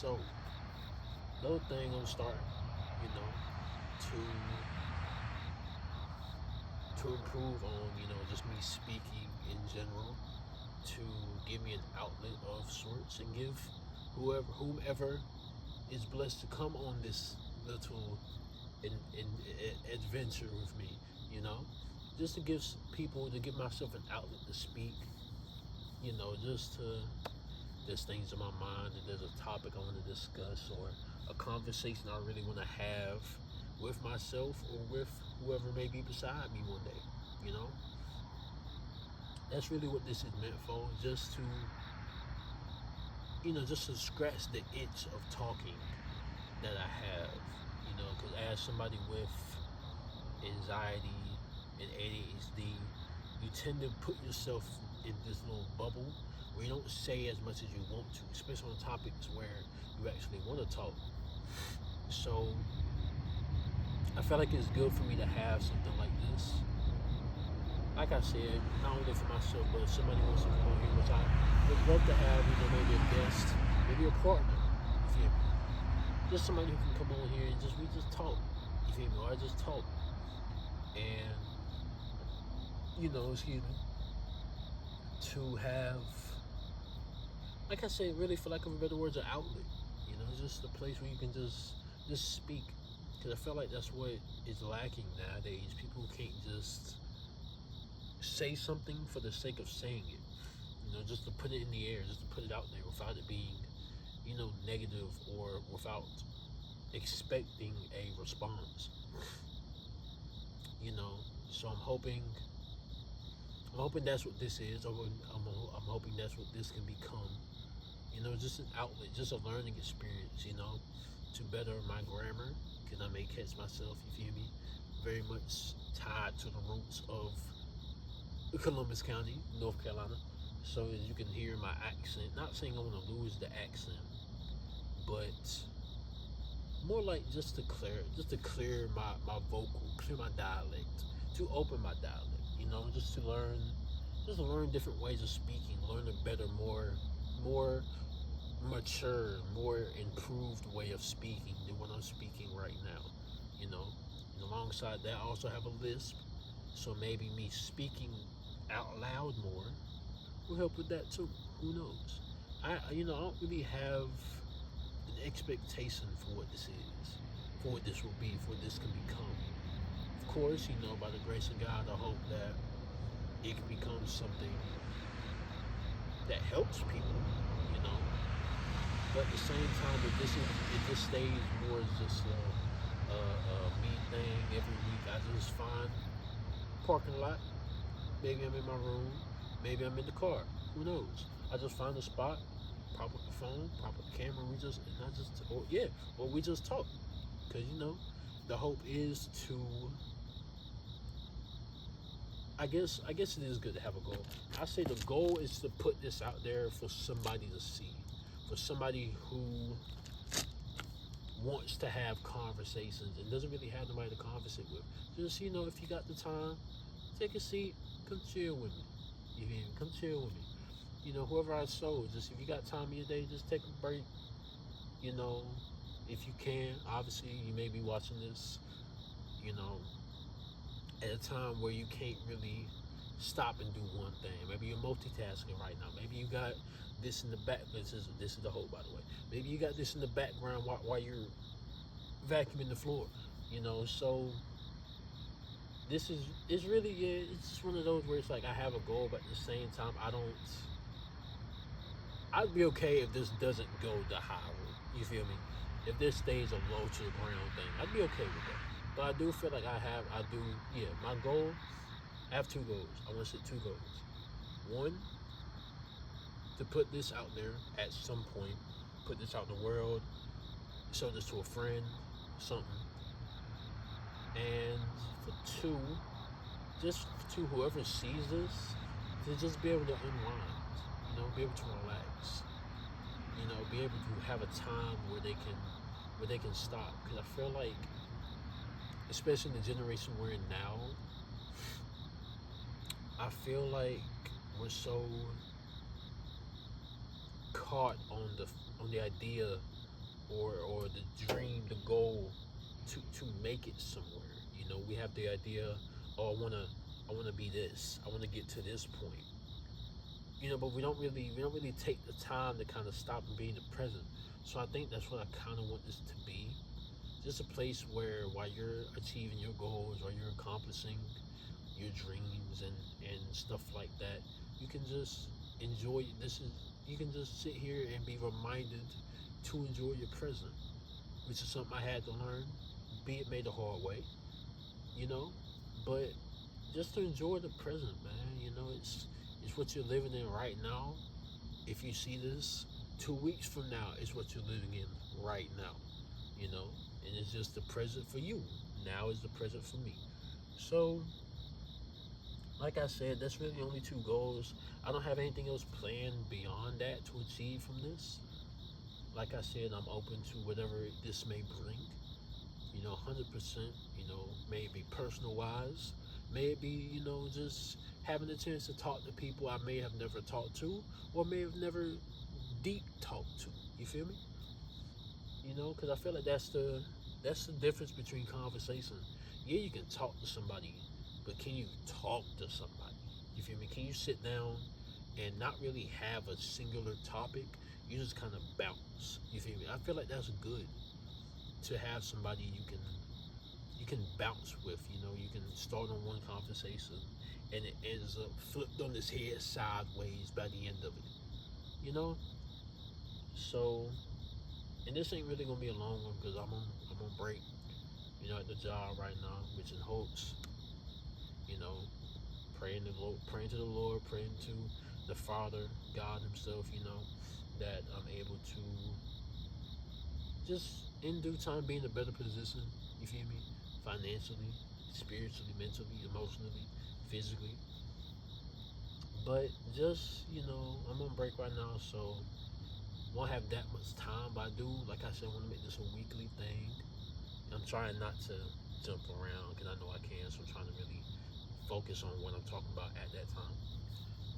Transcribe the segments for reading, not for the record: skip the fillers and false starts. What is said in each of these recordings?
So another thing I'm starting, you know, to improve on, just me speaking in general, to give me an outlet of sorts and give whomever is blessed to come on this little adventure with me, you know, just to give people, to give myself an outlet to speak, just to, there's things in my mind, and there's a topic I want to discuss, or a conversation I really want to have with myself or with whoever may be beside me one day, you know. That's really what this is meant for, just to scratch the itch of talking that I have, because as somebody with anxiety and ADHD, you tend to put yourself in this little bubble where you don't say as much as you want to, especially on topics where you actually want to talk. So I feel like it's good for me to have something like this. Like I said, not only for myself, but if somebody wants to come on here, which I would love to have, maybe a guest, maybe a partner, you feel me? Just somebody who can come on here and we just talk, you feel me? Or I just talk. And, excuse me, to have, like I said, really, for lack of a better words, an outlet, just a place where you can just speak. Because I feel like that's what is lacking nowadays. People can't just say something for the sake of saying it, just to put it in the air, just to put it out there without it being, negative, or without expecting a response. So I'm hoping that's what this is. I'm hoping that's what this can become. Just an outlet, just a learning experience, to better my grammar, because I may catch myself, you feel me, very much tied to the roots of Columbus County, North Carolina. So as you can hear my accent, not saying I want to lose the accent, but more like just to clear my vocal, clear my dialect, to open my dialect, just to learn different ways of speaking, learn a better, more mature, more improved way of speaking than what I'm speaking right now, And alongside that, I also have a lisp, so maybe me speaking out loud more will help with that too. Who knows? I don't really have an expectation for what this is, for what this will be, for what this can become. Of course, by the grace of God, I hope that it can become something that helps people, you know. But at the same time, if this stays more as just a me thing every week, I just find parking lot. Maybe I'm in my room. Maybe I'm in the car. Who knows? I just find a spot, prop up the phone, prop up the camera. Or we just talk. Because the hope is to. I guess it is good to have a goal. I say the goal is to put this out there for somebody to see, for somebody who wants to have conversations and doesn't really have nobody to conversate with. Just if you got the time, take a seat, come chill with me. You hear me? Come chill with me. Whoever I sold, just if you got time in your day, just take a break. If you can. Obviously, you may be watching this, at a time where you can't really stop and do one thing. Maybe you're multitasking right now. Maybe you got this in the back. This is the whole, by the way. Maybe you got this in the background while you're vacuuming the floor. So it's really, it's just one of those where it's like I have a goal, but at the same time I'd be okay if this doesn't go the high route. You feel me? If this stays a low to the ground thing, I'd be okay with that. But I do feel like my goal, I have two goals. I want to set two goals. One, to put this out there at some point, put this out in the world, show this to a friend, something. And for two, just to whoever sees this, to just be able to unwind, be able to relax, be able to have a time where they can stop. Because I feel like, especially in the generation we're in now, I feel like we're so caught on the idea or the dream, the goal to make it somewhere. You know, we have the idea, oh, I wanna be this. I wanna get to this point. You know, but we don't really take the time to kind of stop and be in the present. So I think that's what I kind of want this to be. Just a place where while you're achieving your goals, while you're accomplishing your dreams and stuff like that, you can just enjoy this is you can just sit here and be reminded to enjoy your present, which is something I had to learn, be it made the hard way, you know. But just to enjoy the present, man. You know, it's what you're living in right now. If you see this 2 weeks from now, it's what you're living in right now. You know, and it's just the present for you. Now is the present for me. So, like I said, that's really the only two goals. I don't have anything else planned beyond that to achieve from this. Like I said, I'm open to whatever this may bring. You know, 100%. You know, may it be personal wise, may it be, you know, just having the chance to talk to people I may have never talked to, or may have never deep talked to. You feel me? You know, because I feel like that's the difference between conversation. Yeah, you can talk to somebody, but can you talk to somebody? You feel me? Can you sit down and not really have a singular topic? You just kind of bounce. You feel me? I feel like that's good to have somebody you can bounce with. You know, you can start on one conversation and it ends up flipped on its head sideways by the end of it. You know, so and this ain't really gonna be a long one because I'm on break. You know, at the job right now, which in hopes, you know, praying to the Lord, praying to the Father, God Himself. You know, that I'm able to just in due time be in a better position. You feel me? Financially, spiritually, mentally, emotionally, physically. But just I'm on break right now, so won't have that much time. But I do, like I said, I want to make this a weekly thing. I'm trying not to jump around because I know I can, so I'm trying to really focus on what I'm talking about at that time.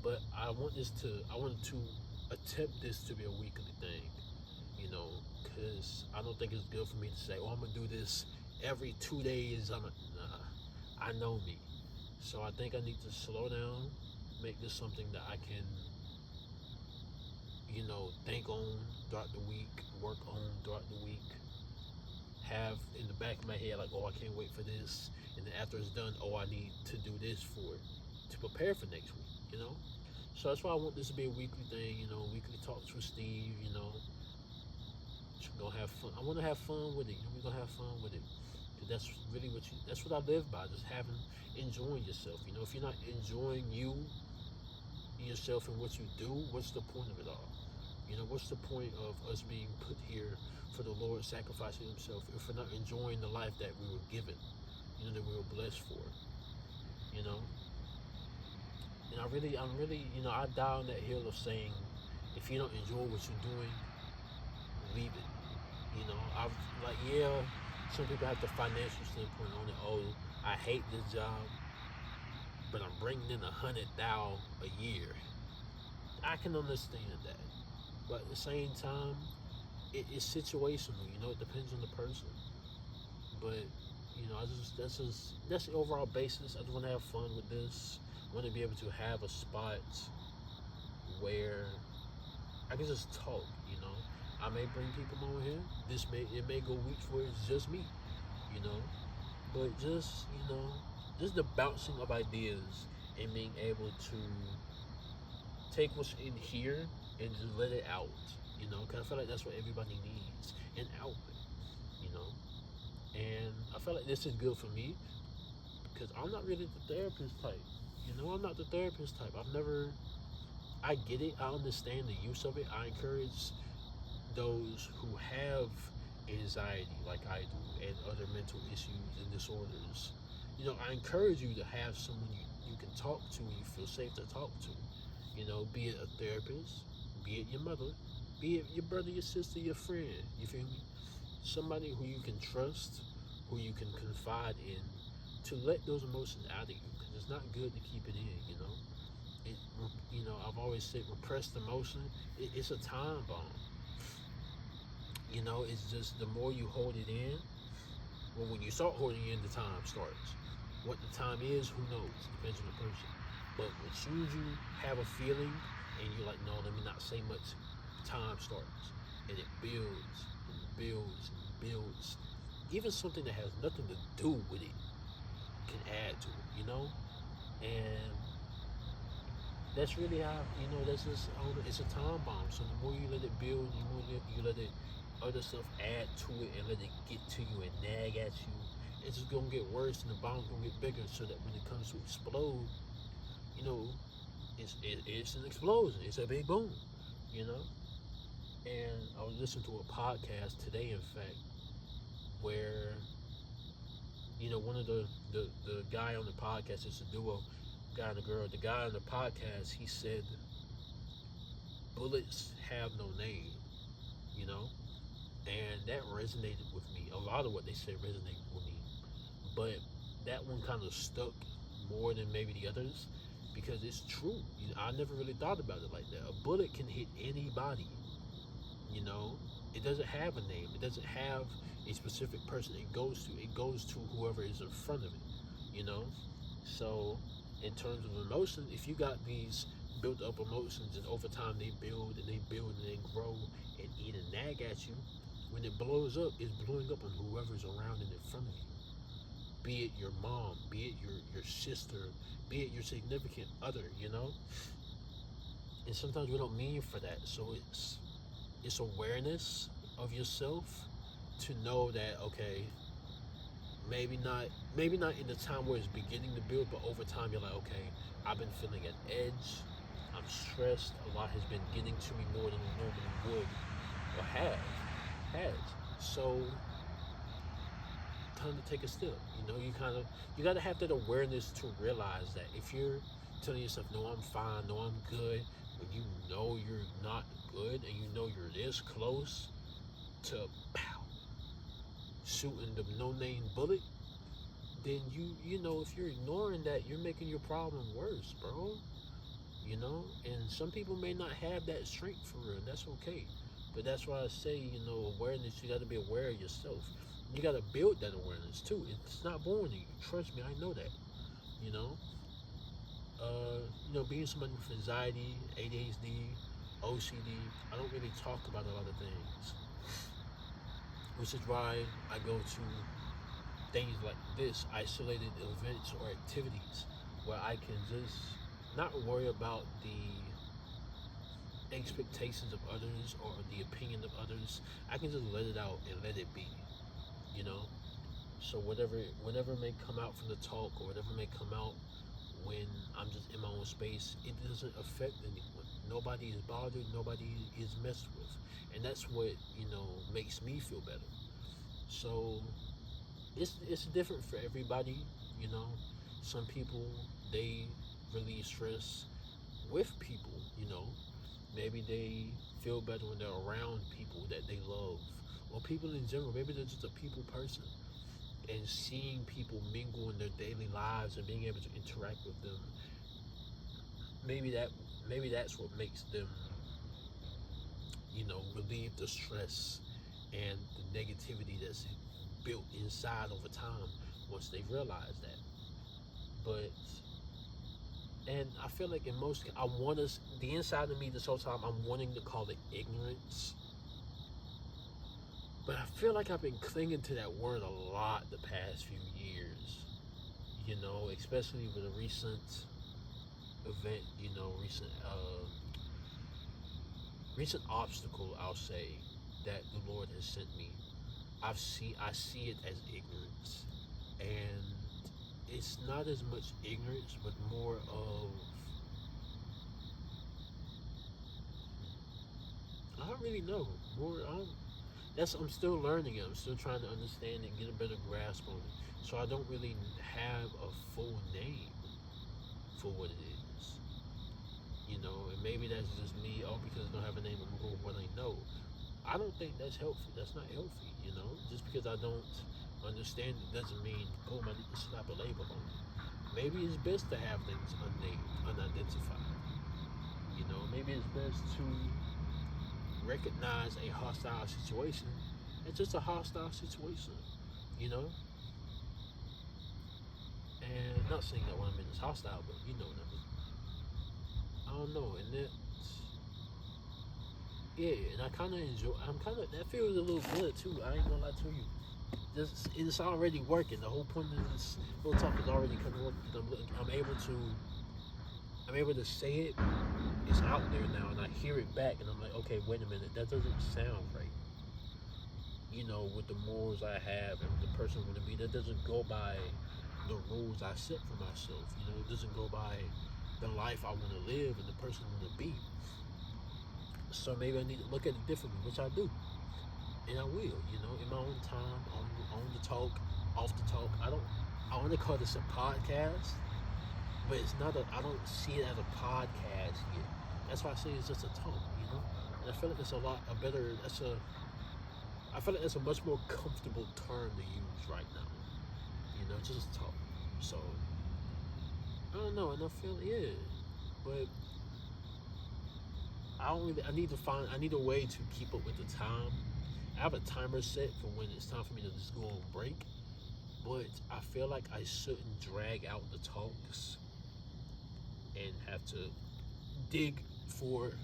But I wanted to attempt this to be a weekly thing, because I don't think it's good for me to say, oh, I'm gonna do this every 2 days. Nah, I know me, so I think I need to slow down, make this something that I can, think on throughout the week, work on throughout the week, have in the back of my head like, oh, I can't wait for this, and then after it's done, oh, I need to do this for it to prepare for next week. So that's why I want this to be a weekly thing, weekly talks with Steve, we're gonna have fun. I want to have fun with it. We're gonna have fun with it. Cause that's what I live by. Just enjoying yourself. If you're not enjoying yourself and what you do, what's the point of it all? What's the point of us being put here for the Lord sacrificing Himself if we're not enjoying the life that we were given, that we were blessed for, you know? And I'm really, I die on that hill of saying, if you don't enjoy what you're doing, leave it. I've like, yeah, some people have the financial standpoint on it. Oh, I hate this job, but I'm bringing in 100,000 a year. I can understand that, but at the same time, it's situational. It depends on the person. But I just that's the overall basis. I just want to have fun with this. I want to be able to have a spot where I can just talk. I may bring people on here. It may go weeks where it's just me. You know, but just the bouncing of ideas and being able to take what's in here and just let it out. Because I feel like that's what everybody needs, an outlet. You know, and I feel like this is good for me because I'm not really the therapist type. I'm not the therapist type. I get it. I understand the use of it. I encourage those who have anxiety like I do and other mental issues and disorders. I encourage you to have someone you can talk to and you feel safe to talk to. Be it a therapist, be it your mother, be it your brother, your sister, your friend. You feel me? Somebody who you can trust, who you can confide in, to let those emotions out of you. Because it's not good to keep it in. It, I've always said repressed emotion. It's a time bomb. You know, it's just the more you hold it in, well, when you start holding it in, the time starts. What the time is, who knows? Depends on the person. But as soon as you have a feeling and you're like, no, let me not say much, time starts. And it builds and builds and builds. Even something that has nothing to do with it can add to it, you know? And that's really how, that's just, it's a time bomb. So the more you let it build, the more you let it, other stuff add to it and let it get to you and nag at you, it's just gonna get worse and the bomb's gonna get bigger, so that when it comes to explode, you know, it's an explosion. It's a big boom, you know? And I was listening to a podcast today, in fact, where, one of the guy on the podcast, it's a duo, guy and a girl. The guy on the podcast, he said, bullets have no name, you know? And that resonated with me. A lot of what they said resonated with me. But that one kind of stuck more than maybe the others, because it's true. I never really thought about it like that. A bullet can hit anybody, you know? It doesn't have a name. It doesn't have a specific person it goes to. It goes to whoever is in front of it, you know? So, in terms of emotion, if you got these built up emotions and over time they build and they build and they grow and eat and nag at you, when it blows up, it's blowing up on whoever's around and in front of you. Be it your mom, be it your sister, be it your significant other, you know? And sometimes we don't mean for that. So it's awareness of yourself to know that, okay, maybe not in the time where it's beginning to build, but over time you're like, okay, I've been feeling an edge, I'm stressed, a lot has been getting to me more than it normally would or has. So time to take a step. You gotta have that awareness to realize that if you're telling yourself, no, I'm fine, no, I'm good, when you know you're not good and you know you're this close to pow, shooting the no-name bullet, then if you're ignoring that, you're making your problem worse, bro. And some people may not have that strength for real, and that's okay. But that's why I say, awareness, you got to be aware of yourself. You got to build that awareness too. It's not born in you. Trust me, I know that. You know, being somebody with anxiety, ADHD, OCD, I don't really talk about a lot of things, which is why I go to things like this, isolated events or activities, where I can just not worry about the expectations of others or the opinion of others. I can just let it out and let it be, you know? So whatever may come out from the talk or whatever may come out when I'm just in my own space, it doesn't affect anyone. Nobody is bothered, nobody is messed with. And that's what, makes me feel better. So it's different for everybody, Some people, they release stress with people, Maybe they feel better when they're around people that they love, or people in general. Maybe they're just a people person, and seeing people mingle in their daily lives and being able to interact with them, maybe that's what makes them, relieve the stress and the negativity that's built inside over time once they realize that. But and I feel like the inside of me this whole time, I'm wanting to call it ignorance. But I feel like I've been clinging to that word a lot the past few years, especially with a recent event, recent obstacle, I'll say, that the Lord has sent me. I see it as ignorance. And it's not as much ignorance, but more of, I don't really know. I'm still learning it. I'm still trying to understand and get a better grasp on it. So I don't really have a full name for what it is. And maybe that's just me, because I don't have a name, I'm going with what I know. I don't think that's healthy. That's not healthy, Just because I don't understand it doesn't mean, boom, I need to slap a label on it. Maybe it's best to have things unnamed, unidentified. Maybe it's best to recognize a hostile situation, it's just a hostile situation, you know. And not saying that what I'm in is hostile, but you know what I mean. I don't know, and that, yeah, and I kind of enjoy. I'm kind of that feels a little good too. I ain't gonna lie to you. Just it's already working. The whole point of this little talk is already kind of working. I'm able to say it. It's out there now, and I hear it back, and I'm like, okay, wait a minute, that doesn't sound right. You know, with the morals I have and the person I want to be, that doesn't go by the rules I set for myself. You know, it doesn't go by the life I want to live and the person I want to be. So maybe I need to look at it differently, which I do, and I will. You know, in my own time, on the talk, off the talk. I want to call this a podcast, but it's not a. I don't see it as a podcast yet. That's why I say it's just a talk. You know, and I feel like it's a better. I feel like that's a much more comfortable term to use right now. You know, just talk. So I don't know, and I feel yeah, but I need to find. I need a way to keep up with the time. I have a timer set for when it's time for me to just go on break, but I feel like I shouldn't drag out the talks and have to dig for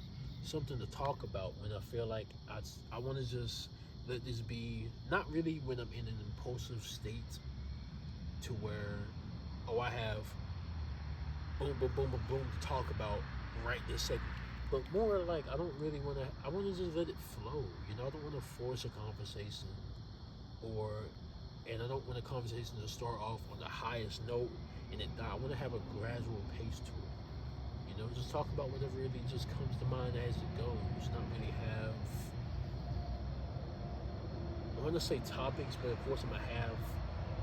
something to talk about when I feel like I want to just let this be not really when I'm in an impulsive state to where I have boom boom boom boom boom to talk about right this second, but more like I want to just let it flow. You know, I don't want to force a conversation, or and I don't want a conversation to start off on the highest note and it die. I want to have a gradual pace to it. You know, just talk about whatever really just comes to mind as it goes. Not really have. I want to say topics, but of course I'm gonna have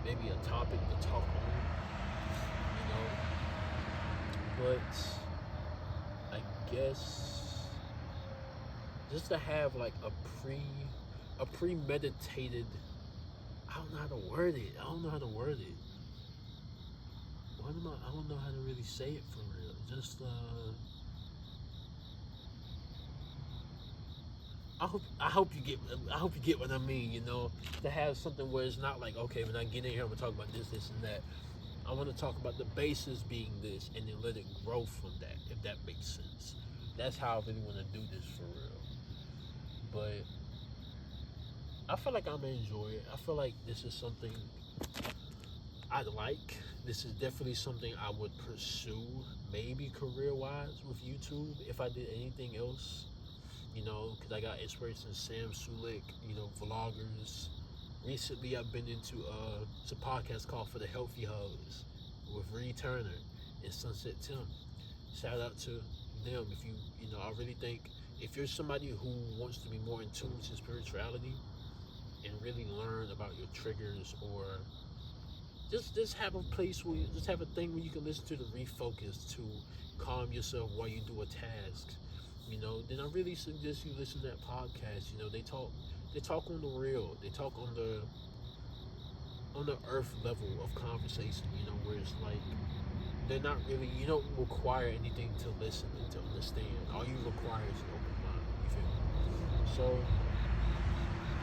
maybe a topic to talk on. You know, but I guess just to have like a premeditated. I don't know how to word it. I don't know how to word it. I don't know how to really say it for real. Just I hope you get what I mean. You know, to have something where it's not like, okay, when I get in here, I'm gonna talk about this, and that. I want to talk about the basis being this, and then let it grow from that. If that makes sense. That's how I really want to do this for real. But I feel like I'm gonna enjoy it. I feel like this is something I like. This is definitely something I would pursue, maybe career-wise with YouTube if I did anything else. You know, because I got inspiration in Sam Sulik, you know, vloggers. Recently, I've been into it's a podcast called For the Healthy Hugs with Ree Turner and Sunset Tim. Shout out to them. If you know, I really think if you're somebody who wants to be more in tune to spirituality and really learn about your triggers, or just have a place where just have a thing where you can listen to refocus to calm yourself while you do a task, you know, then I really suggest you listen to that podcast. You know, they talk on the real, they talk on the earth level of conversation, you know, where it's like they're not really, you don't require anything to listen and to understand. All you require is an open mind. You feel me? So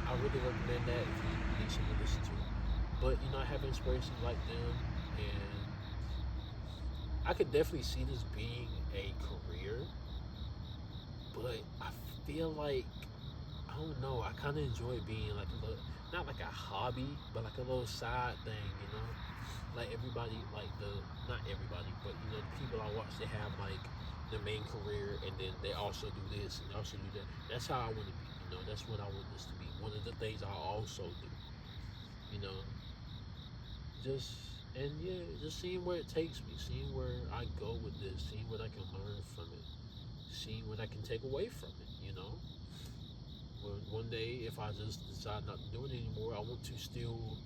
I really recommend that if you need something to listen to. But you know, I have inspirations like them, and I could definitely see this being a career. But I feel like I don't know. I kind of enjoy being like a little, not like a hobby, but like a little side thing. You know, like everybody, like not everybody, but you know, the people I watch, they have like their main career, and then they also do this and they also do that. That's how I want to be. You know, that's what I want this to be. One of the things I also do. You know, just and yeah, just seeing where it takes me, seeing where I go with this, seeing what I can learn from it, seeing what I can take away from it. You know, but one day if I just decide not to do it anymore, I want to still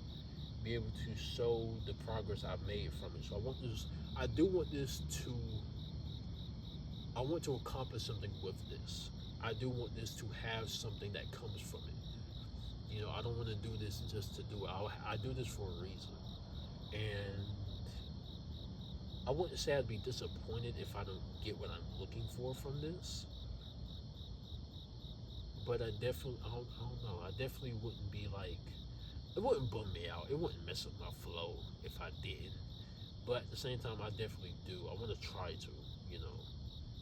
be able to show the progress I've made from it. So I want this. I do want this to. I want to accomplish something with this. I do want this to have something that comes from it. You know, I don't want to do this just to do it. I do this for a reason. And I wouldn't say I'd be disappointed if I don't get what I'm looking for from this. But I don't know. I definitely wouldn't be like, it wouldn't bum me out. It wouldn't mess up my flow if I did. But at the same time, I definitely do. I want to try to, you know,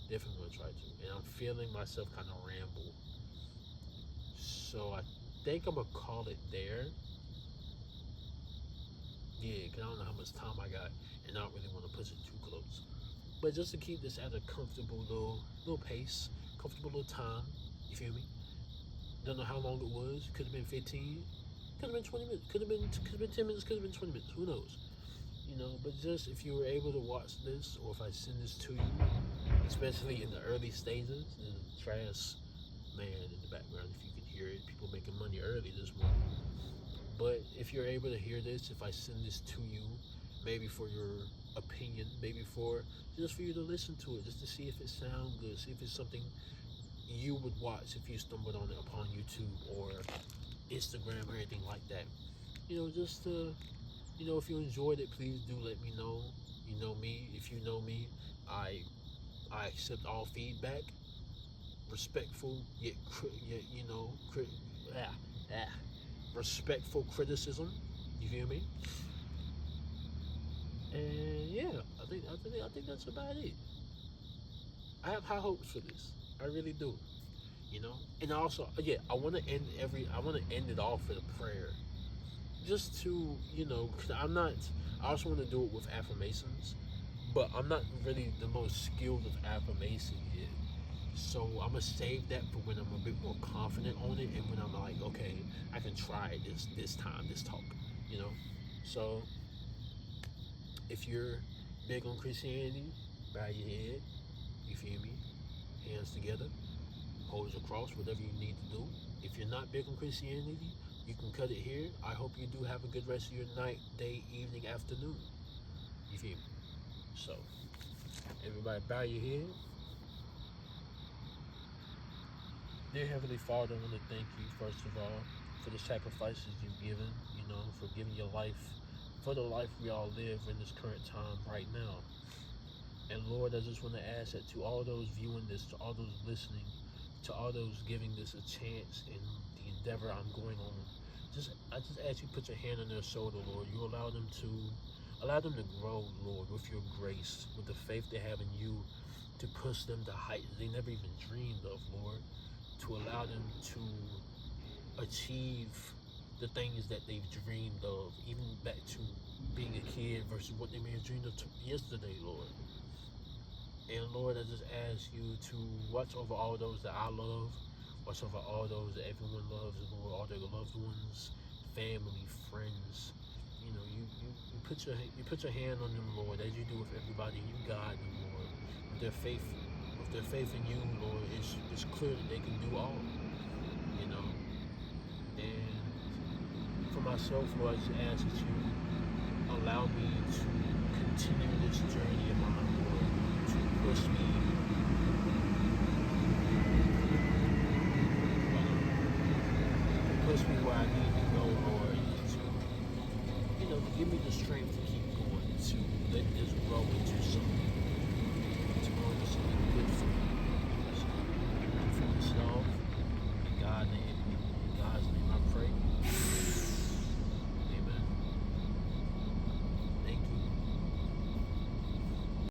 definitely want to try to. And I'm feeling myself kind of ramble. So I think I'm gonna call it there. Yeah, cause I don't know how much time I got, and I don't really want to push it too close. But just to keep this at a comfortable little pace, comfortable little time. You feel me? Don't know how long it was. Could have been 15. Could have been 20 minutes. Could have been 10 minutes. Could have been 20 minutes. Who knows? You know. But just if you were able to watch this, or if I send this to you, especially in the early stages, and trash man in the background, if you can hear it, people making money early this morning. But if you're able to hear this, if I send this to you, maybe for your opinion, maybe for just for you to listen to it, just to see if it sounds good, see if it's something you would watch if you stumbled on it upon YouTube or Instagram or anything like that. You know, just to, you know, if you enjoyed it, please do let me know. You know me. If you know me, I I accept all feedback, respectful yet you know, ah, ah, respectful criticism. You feel me? And yeah, I think that's about it. I have high hopes for this. I really do. You know, and also, yeah, I want to end it off with a prayer, just to, you know, cause I'm not. I also want to do it with affirmations, but I'm not really the most skilled with affirmation yet. So I'm gonna save that for when I'm a bit more confident on it, and when I'm like, okay, I can try it this time, this talk, you know. So if you're big on Christianity, bow your head. You feel me? Hands together, hold your cross, whatever you need to do. If you're not big on Christianity, you can cut it here. I hope you do have a good rest of your night, day, evening, afternoon. You feel me? So, everybody bow your head. Dear Heavenly Father, I want to thank you, first of all, for the sacrifices you've given, you know, for giving your life, for the life we all live in this current time right now. And Lord, I just want to ask that to all those viewing this, to all those listening, to all those giving this a chance in the endeavor I'm going on, I just ask you put your hand on their shoulder, Lord. You allow them to grow, Lord, with your grace, with the faith they have in you, to push them to heights they never even dreamed of, Lord. To allow them to achieve the things that they've dreamed of, even back to being a kid versus what they may have dreamed of yesterday, Lord. And Lord, I just ask you to watch over all those that I love, watch over all those that everyone loves, Lord, all their loved ones, family, friends. You know, you put your hand on them, Lord, as you do with everybody. You guide them, Lord, with their faith in you, Lord. It's clear that they can do all. You know, and for myself, Lord, I just ask that you allow me to continue this journey of mine, Lord, to push me, where I need to go, Lord, to, you know, to give me the strength to keep going, to let this